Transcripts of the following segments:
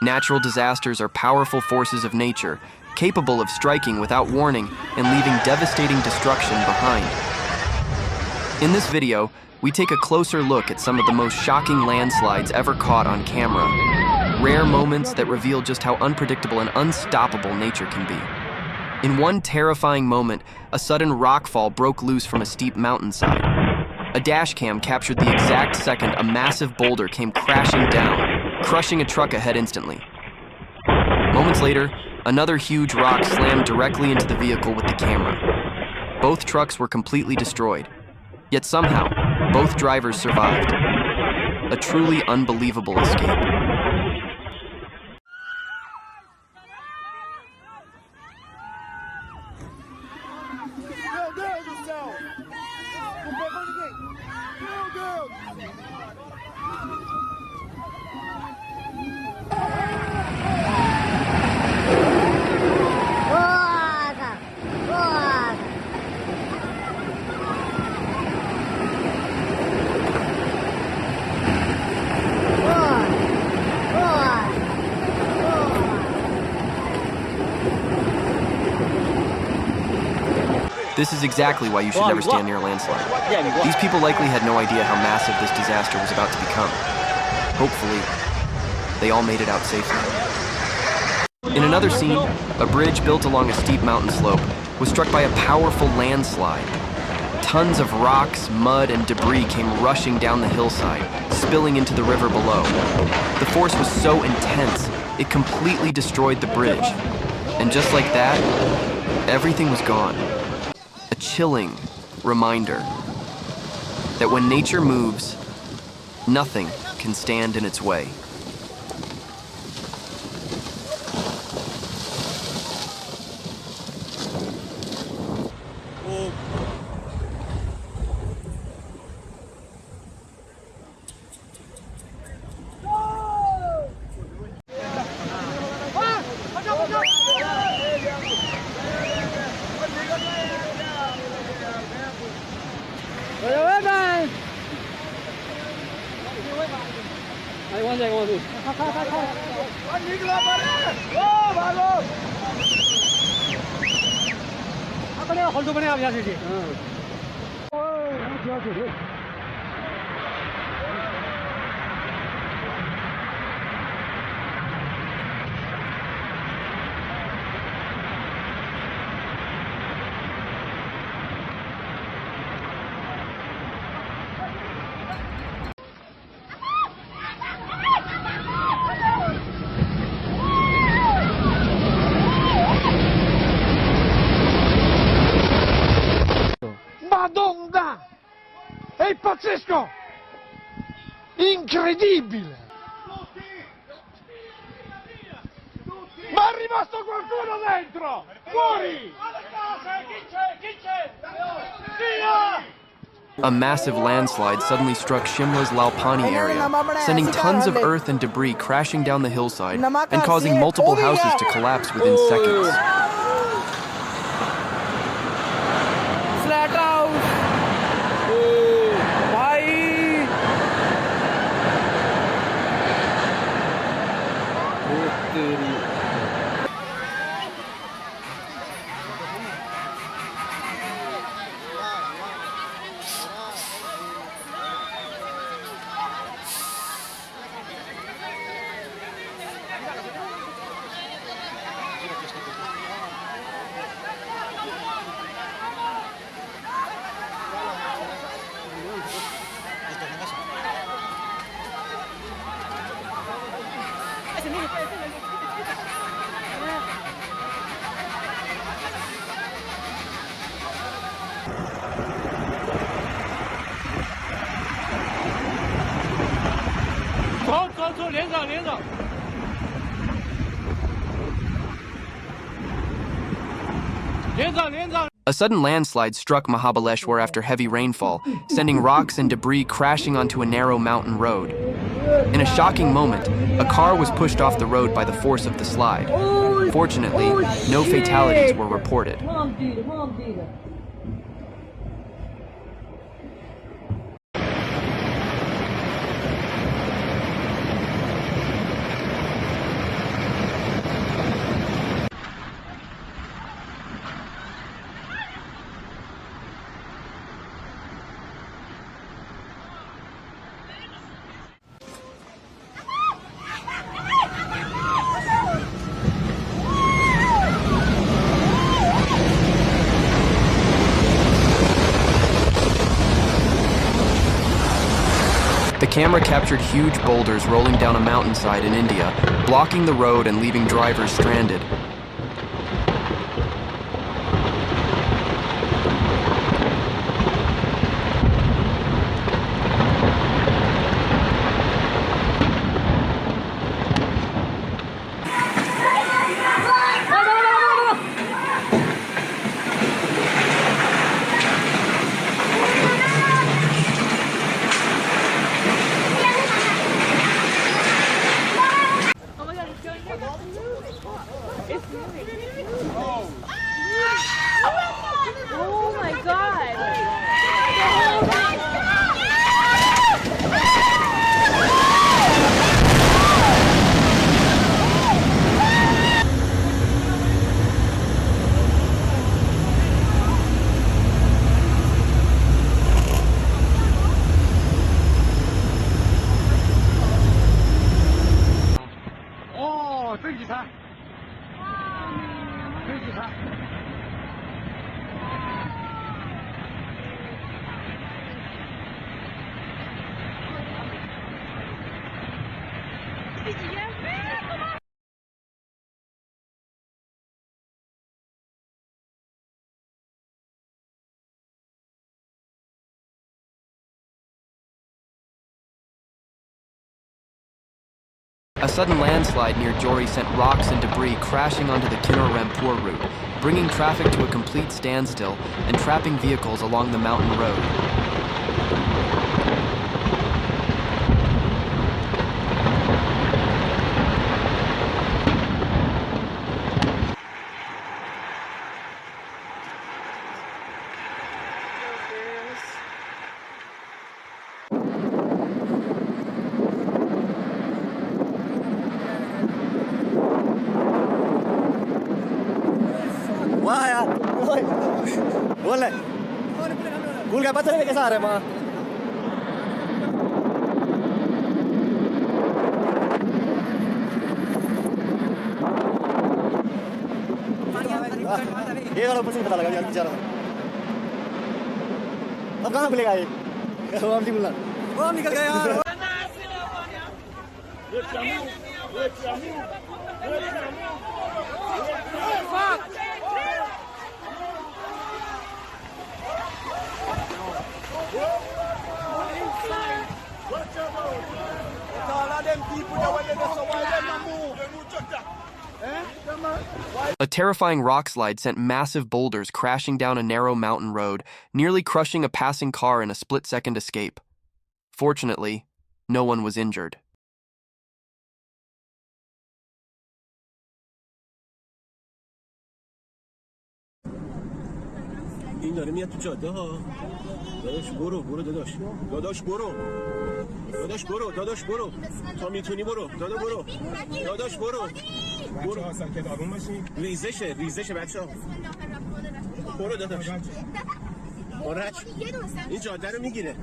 Natural disasters are powerful forces of nature, capable of striking without warning and leaving devastating destruction behind. In this video, we take a closer look at some of the most shocking landslides ever caught on camera. Rare moments that reveal just how unpredictable and unstoppable nature can be. In one terrifying moment, a sudden rockfall broke loose from a steep mountainside. A dashcam captured the exact second a massive boulder came crashing down, crushing a truck ahead instantly. Moments later, another huge rock slammed directly into the vehicle with the camera. Both trucks were completely destroyed, yet somehow, both drivers survived. A truly unbelievable escape. This is exactly why you should never stand near a landslide. These people likely had no idea how massive this disaster was about to become. Hopefully, they all made it out safely. In another scene, a bridge built along a steep mountain slope was struck by a powerful landslide. Tons of rocks, mud, and debris came rushing down the hillside, spilling into the river below. The force was so intense, it completely destroyed the bridge. And just like that, everything was gone. A chilling reminder that when nature moves, nothing can stand in its way. Madonna! È pazzesco! Incredibile! Ma è rimasto qualcuno dentro! Fuori! Chi c'è? A massive landslide suddenly struck Shimla's Laupani area, sending tons of earth and debris crashing down the hillside and causing multiple houses to collapse within seconds. A sudden landslide struck Mahabaleshwar after heavy rainfall, sending rocks and debris crashing onto a narrow mountain road. In a shocking moment, a car was pushed off the road by the force of the slide. Fortunately, no fatalities were reported. camera captured huge boulders rolling down a mountainside in India, blocking the road and leaving drivers stranded. Oh my god! 오, 등기사. 등기사. A sudden landslide near Jori sent rocks and debris crashing onto the Kinnar-Rampur route, bringing traffic to a complete standstill and trapping vehicles along the mountain road. Wah ya, boleh. Kuulge, Patareega Saaremaa. ये वाला कुछ नहीं पता लगा यार बेचारा। अब कहाँ मिलेगा ये? वो हम निकल गया यार। A terrifying rock slide sent massive boulders crashing down a narrow mountain road, nearly crushing a passing car in a split-second escape. Fortunately, no one was injured. این داره میاد تو جاده ها. داداش برو داداش. داداش برو تا میتونی برو. داداش برو ساکت آروم باشین. ریزشه بچه‌ها. برو داداش. آرش این جاده رو میگیره.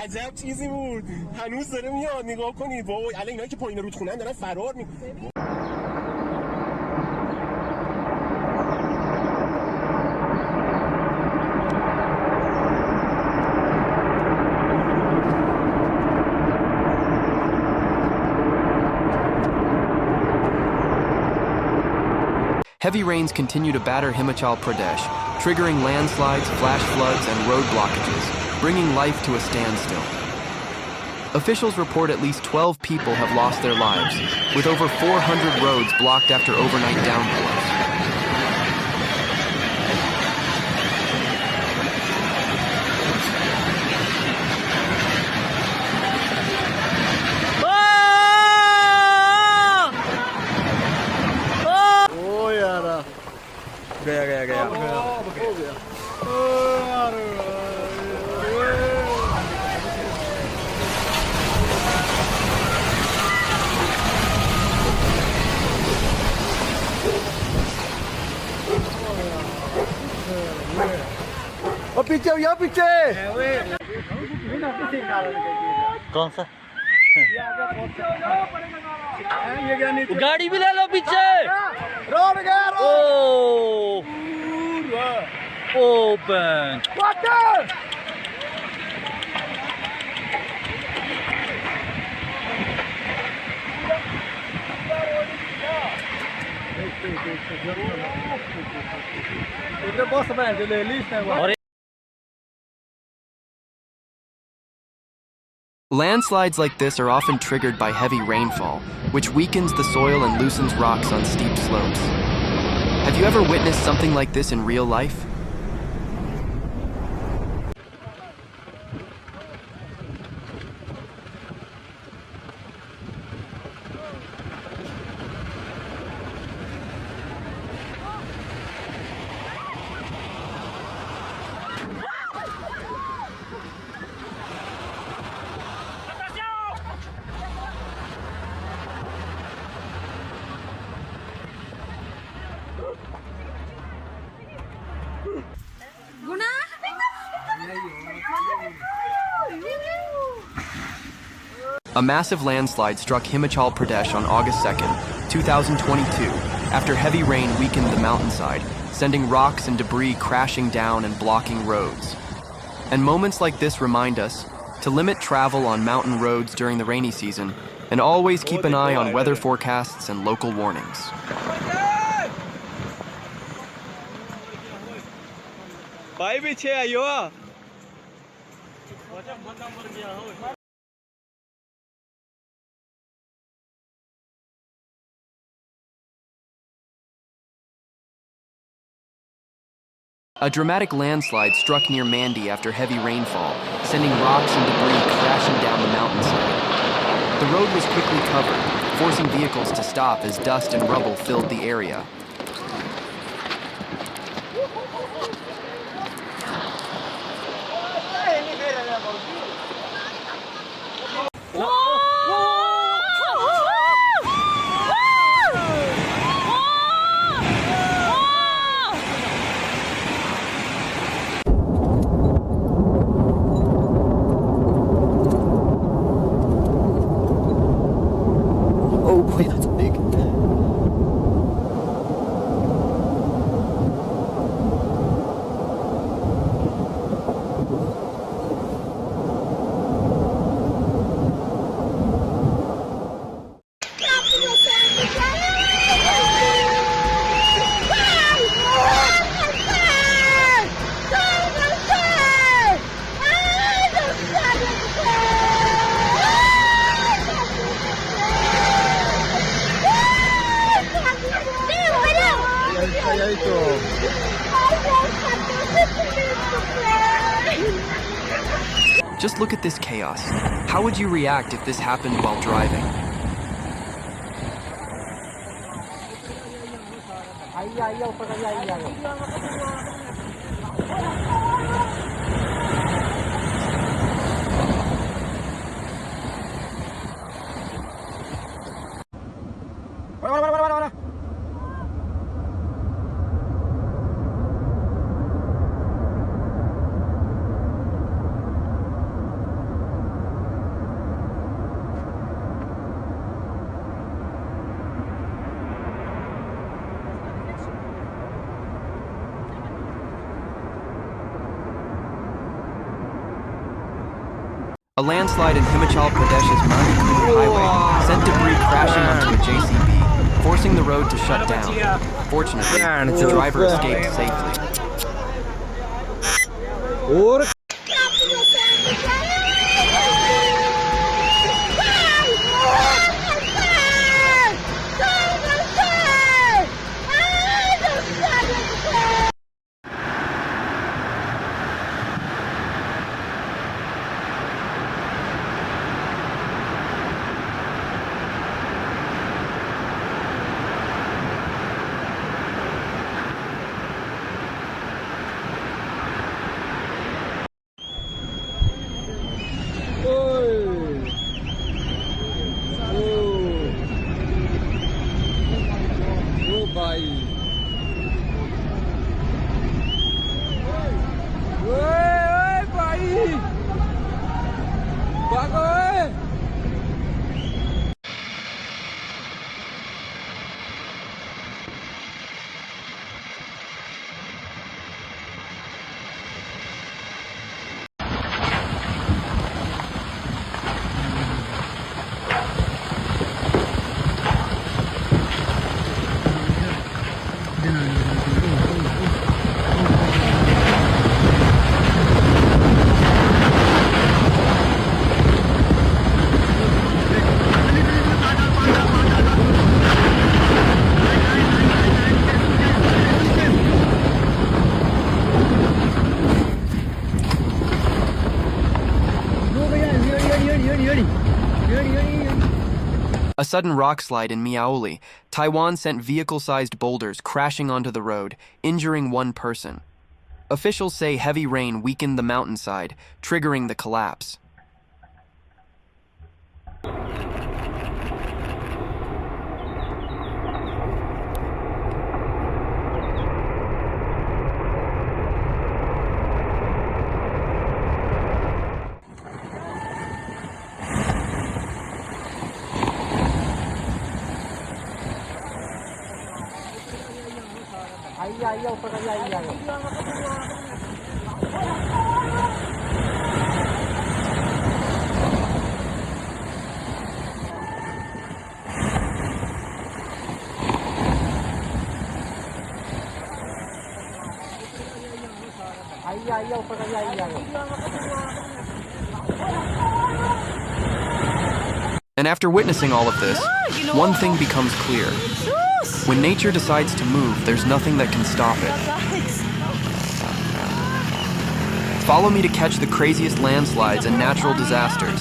عجب چیزی بود. هنوز داره میاد، نگاه کنید. وای الان اینا که پایین رودخونه دارن فرار می. Heavy rains continue to batter Himachal Pradesh, triggering landslides, flash floods, and road blockages, bringing life to a standstill. Officials report at least 12 people have lost their lives, with over 400 roads blocked after overnight downpours. गया ओ पीछे भैया पीछे कौन सा गाड़ी भी ले लो पीछे रोड गया Open. Landslides like this are often triggered by heavy rainfall, which weakens the soil and loosens rocks on steep slopes. Have you ever witnessed something like this in real life? A massive landslide struck Himachal Pradesh on August 2nd, 2022, after heavy rain weakened the mountainside, sending rocks and debris crashing down and blocking roads. And moments like this remind us to limit travel on mountain roads during the rainy season and always keep an eye on weather forecasts and local warnings. A dramatic landslide struck near Mandi after heavy rainfall, sending rocks and debris crashing down the mountainside. The road was quickly covered, forcing vehicles to stop as dust and rubble filled the area. Oh boy, that's big. Just look at this chaos. How would you react if this happened while driving? A landslide in Himachal Pradesh's Mandi highway sent debris crashing onto a JCB, forcing the road to shut down. Fortunately, the driver escaped safely. A sudden rock slide in Miaoli, Taiwan sent vehicle-sized boulders crashing onto the road, injuring one person. Officials say heavy rain weakened the mountainside, triggering the collapse. And after witnessing all of this, one thing becomes clear. When nature decides to move, there's nothing that can stop it. Follow me to catch the craziest landslides and natural disasters